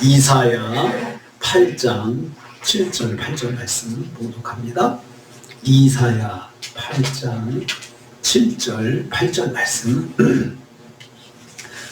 이사야 8장 7절 8절 말씀 봉독합니다. 이사야 8장 7절 8절 말씀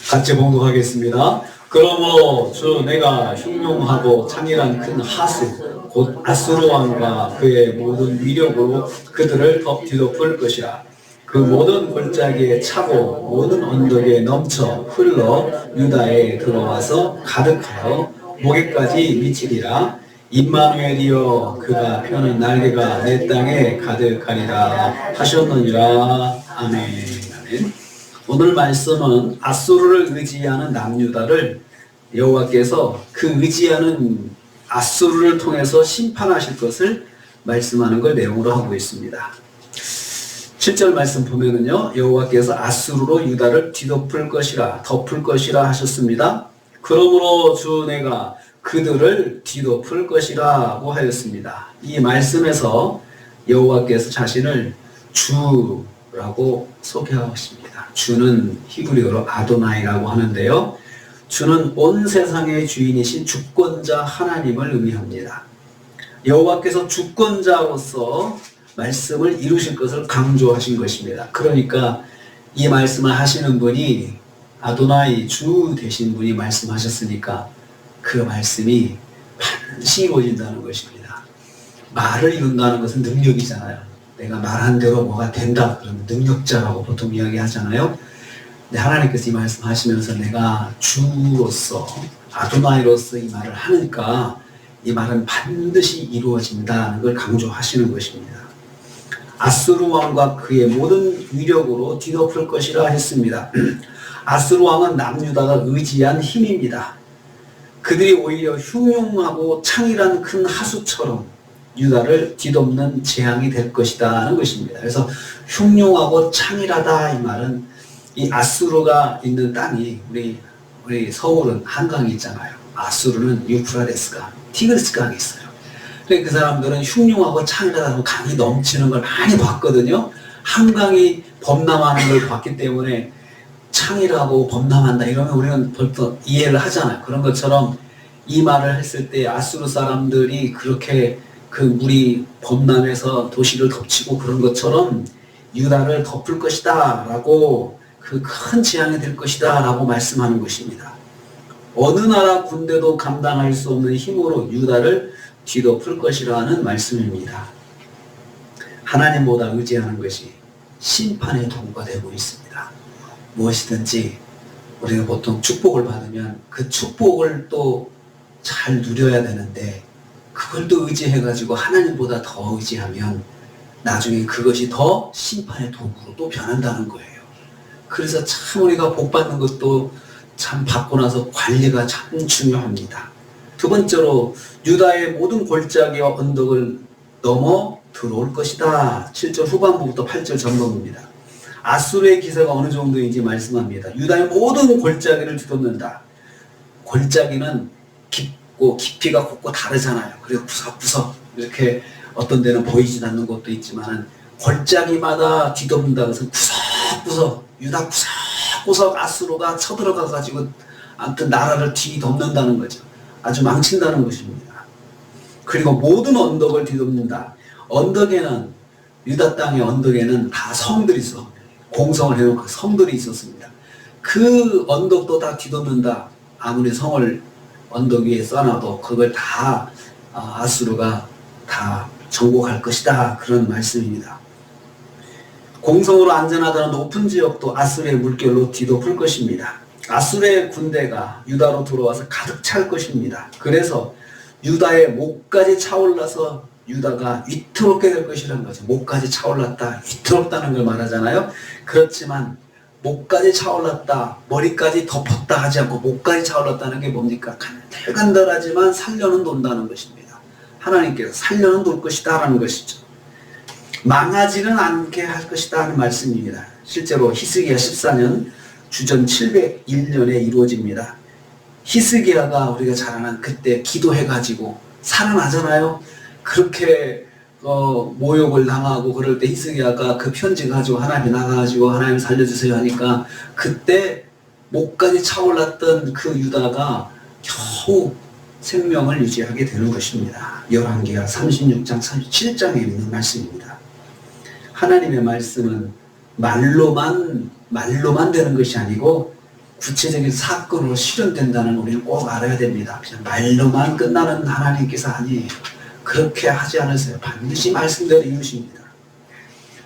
같이 봉독하겠습니다. 그러므로 주 내가 흉용하고 창일한 큰 하수 곧 아수르 왕과 그의 모든 위력으로 그들을 뒤덮을 것이라. 그 모든 골짜기에 차고 모든 언덕에 넘쳐 흘러 유다에 들어와서 가득하여 목에까지 미치리라. 임마누엘이여 그가 펴는 날개가 내 땅에 가득하리라 하셨느니라. 아멘. 아멘. 오늘 말씀은 아수르를 의지하는 남유다를 여호와께서 그 의지하는 아수르를 통해서 심판하실 것을 말씀하는 걸 내용으로 하고 있습니다. 7절 말씀 보면은요, 여호와께서 아수르로 유다를 뒤덮을 것이라 덮을 것이라 하셨습니다. 그러므로 주 내가 그들을 뒤덮을 것이라고 하였습니다. 이 말씀에서 여호와께서 자신을 주라고 소개하십니다. 주는 히브리어로 아도나이라고 하는데요, 주는 온 세상의 주인이신 주권자 하나님을 의미합니다. 여호와께서 주권자로서 말씀을 이루실 것을 강조하신 것입니다. 그러니까 이 말씀을 하시는 분이 아도나이 주 되신 분이 말씀하셨으니까 그 말씀이 반드시 이루어진다는 것입니다. 말을 이룬다는 것은 능력이잖아요. 내가 말한 대로 뭐가 된다 그러면 능력자라고 보통 이야기하잖아요. 근데 하나님께서 이 말씀 하시면서 내가 주로서 아도나이로서 이 말을 하니까 이 말은 반드시 이루어진다는 걸 강조하시는 것입니다. 아수르 왕과 그의 모든 위력으로 뒤덮을 것이라 했습니다. 아수르 왕은 남유다가 의지한 힘입니다. 그들이 오히려 흉용하고 창일한 큰 하수처럼 유다를 뒤덮는 재앙이 될 것이다는 것입니다. 그래서 흉용하고 창일하다 이 말은 이 아수르가 있는 땅이 우리 서울은 한강이 있잖아요. 아수르는 유프라데스강, 티그리스 강이 있어요. 그 사람들은 흉흉하고 창일하다고 강이 넘치는 걸 많이 봤거든요. 한강이 범람하는 걸 봤기 때문에 창일하고 범람한다 이러면 우리는 벌써 이해를 하잖아요. 그런 것처럼 이 말을 했을 때 아수르 사람들이 그렇게 그 물이 범람해서 도시를 덮치고 그런 것처럼 유다를 덮을 것이다 라고 그 큰 재앙이 될 것이다 라고 말씀하는 것입니다. 어느 나라 군대도 감당할 수 없는 힘으로 유다를 뒤덮을 것이라는 말씀입니다. 하나님보다 의지하는 것이 심판의 도구가 되고 있습니다. 무엇이든지 우리가 보통 축복을 받으면 그 축복을 또 잘 누려야 되는데 그걸 또 의지해가지고 하나님보다 더 의지하면 나중에 그것이 더 심판의 도구로 또 변한다는 거예요. 그래서 참 우리가 복 받는 것도 참 받고 나서 관리가 참 중요합니다. 두 번째로 유다의 모든 골짜기와 언덕을 넘어 들어올 것이다. 7절 후반부부터 8절 전반부입니다. 아수르의 기세가 어느 정도인지 말씀합니다. 유다의 모든 골짜기를 뒤덮는다. 골짜기는 깊고 깊이가 곱고 다르잖아요. 그래서 구석구석 이렇게 어떤 데는 보이지 않는 곳도 있지만 골짜기마다 뒤덮는다. 그래서 구석구석 유다 구석구석 아수르가 쳐들어가 가지고 아무튼 나라를 뒤덮는다는 거죠. 아주 망친다는 것입니다. 그리고 모든 언덕을 뒤덮는다. 언덕에는 유다 땅의 언덕에는 다 성들이 있어. 공성을 해놓고 성들이 있었습니다. 그 언덕도 다 뒤덮는다. 아무리 성을 언덕 위에 써놔도 그걸 다 아수르가 다 정복할 것이다. 그런 말씀입니다. 공성으로 안전하다는 높은 지역도 아수르의 물결로 뒤덮을 것입니다. 아수르의 군대가 유다로 들어와서 가득 찰 것입니다. 그래서 유다의 목까지 차올라서 유다가 위태롭게 될 것이라는 거죠. 목까지 차올랐다, 위태롭다는 걸 말하잖아요. 그렇지만 목까지 차올랐다, 머리까지 덮었다 하지 않고 목까지 차올랐다는 게 뭡니까? 간들간들하지만 살려는 돈다는 것입니다. 하나님께서 살려는 돌 것이다 라는 것이죠. 망하지는 않게 할 것이다 하는 말씀입니다. 실제로 히스기야 14년 주전 701년에 이루어집니다. 히스기야가 우리가 잘 아는 그때 기도해가지고 살아나잖아요. 그렇게 모욕을 당하고 그럴 때 히스기야가 그 편지 가지고 하나님 나가가지고 하나님 살려주세요 하니까 그때 목까지 차올랐던 그 유다가 겨우 생명을 유지하게 되는 것입니다. 열왕기하 36장 37장에 있는 말씀입니다. 하나님의 말씀은 말로만 되는 것이 아니고 구체적인 사건으로 실현된다는 우리는 꼭 알아야 됩니다. 그냥 말로만 끝나는 하나님께서 아니에요. 그렇게 하지 않으세요. 반드시 말씀대로 이루십니다.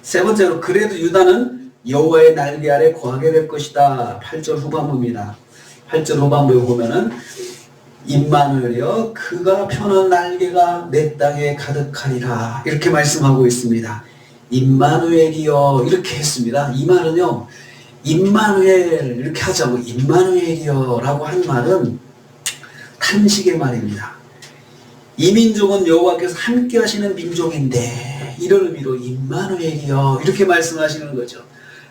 세 번째로 그래도 유다는 여호와의 날개 아래 거하게 될 것이다. 8절 후반부입니다. 8절 후반부에 보면은 임마누엘이여 그가 펴는 날개가 내 땅에 가득하리라 이렇게 말씀하고 있습니다. 임마누엘이여 이렇게 했습니다. 이 말은요 임마누엘 이렇게 하자고 임마누엘이여 라고 한 말은 탄식의 말입니다. 이 민족은 여호와께서 함께 하시는 민족인데 이런 의미로 임마누엘이여 이렇게 말씀하시는 거죠.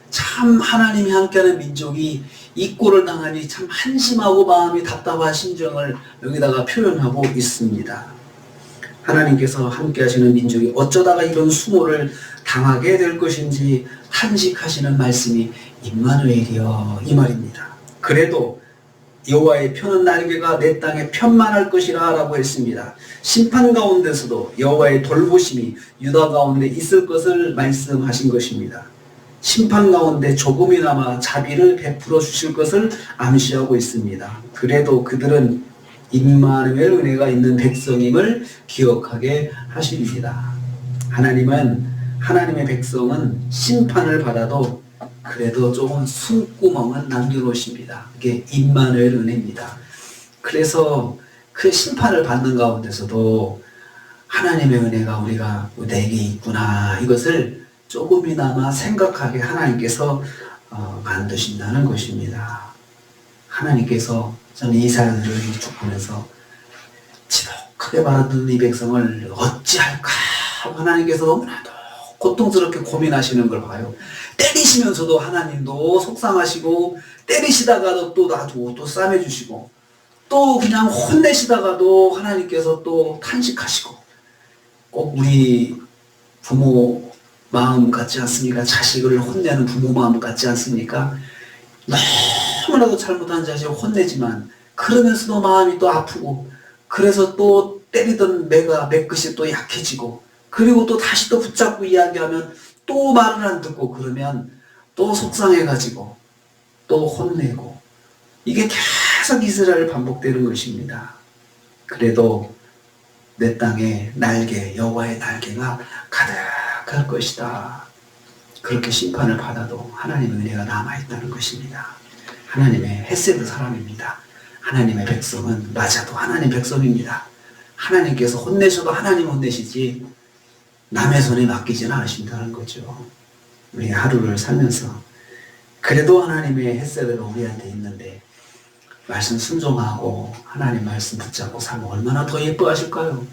참 하나님이 함께하는 민족이 이 꼴을 당하니 참 한심하고 마음이 답답한 심정을 여기다가 표현하고 있습니다. 하나님께서 함께 하시는 민족이 어쩌다가 이런 수모를 당하게 될 것인지 탄식하시는 말씀이 임마누엘이여 이 말입니다. 그래도 여호와의 펴는 날개가 내 땅에 편만할 것이라 라고 했습니다. 심판 가운데서도 여호와의 돌보심이 유다 가운데 있을 것을 말씀하신 것입니다. 심판 가운데 조금이나마 자비를 베풀어 주실 것을 암시하고 있습니다. 그래도 그들은 임마누엘 은혜가 있는 백성임을 기억하게 하십니다. 하나님의 백성은 심판을 받아도 그래도 조금 숨구멍은 남겨놓으십니다. 그게 임마누엘 은혜입니다. 그래서 그 심판을 받는 가운데서도 하나님의 은혜가 우리가 내게 있구나 이것을 조금이나마 생각하게 하나님께서 만드신다는 것입니다. 하나님께서 저는 이스라엘을 쭉 보면서 지독하게 받았던 이 백성을 어찌할까 하나님께서 너무나도 고통스럽게 고민하시는 걸 봐요. 때리시면서도 하나님도 속상하시고 때리시다가도 또 놔두고 또 싸매주시고 또 그냥 혼내시다가도 하나님께서 또 탄식하시고 꼭 우리 부모 마음 같지 않습니까? 자식을 혼내는 부모 마음 같지 않습니까? 너무나도 잘못한 자식을 혼내지만 그러면서도 마음이 또 아프고 그래서 또 때리던 매끝이 또 약해지고 그리고 또 다시 또 붙잡고 이야기하면 또 말을 안 듣고 그러면 또 속상해가지고 또 혼내고 이게 계속 이스라엘 반복되는 것입니다. 그래도 내 땅에 여호와의 날개가 가득할 것이다. 그렇게 심판을 받아도 하나님의 은혜가 남아있다는 것입니다. 하나님의 헤세드 사람입니다. 하나님의 백성은 맞아도 하나님 백성입니다. 하나님께서 혼내셔도 하나님 혼내시지 남의 손에 맡기지는 않으신다는 거죠. 우리 하루를 살면서 그래도 하나님의 헤세드가 우리한테 있는데 말씀 순종하고 하나님 말씀 붙잡고 살면 얼마나 더 예뻐하실까요?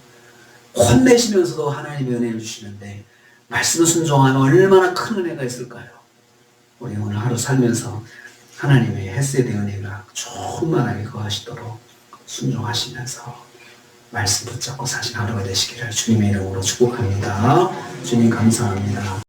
혼내시면서도 하나님의 은혜를 주시는데 말씀 순종하면 얼마나 큰 은혜가 있을까요? 우리 오늘 하루 살면서 하나님의 헤세드의 은혜가 충만하게 거하시도록 순종하시면서 말씀 붙잡고 사신 하루가 되시기를 주님의 이름으로 축복합니다. 주님 감사합니다.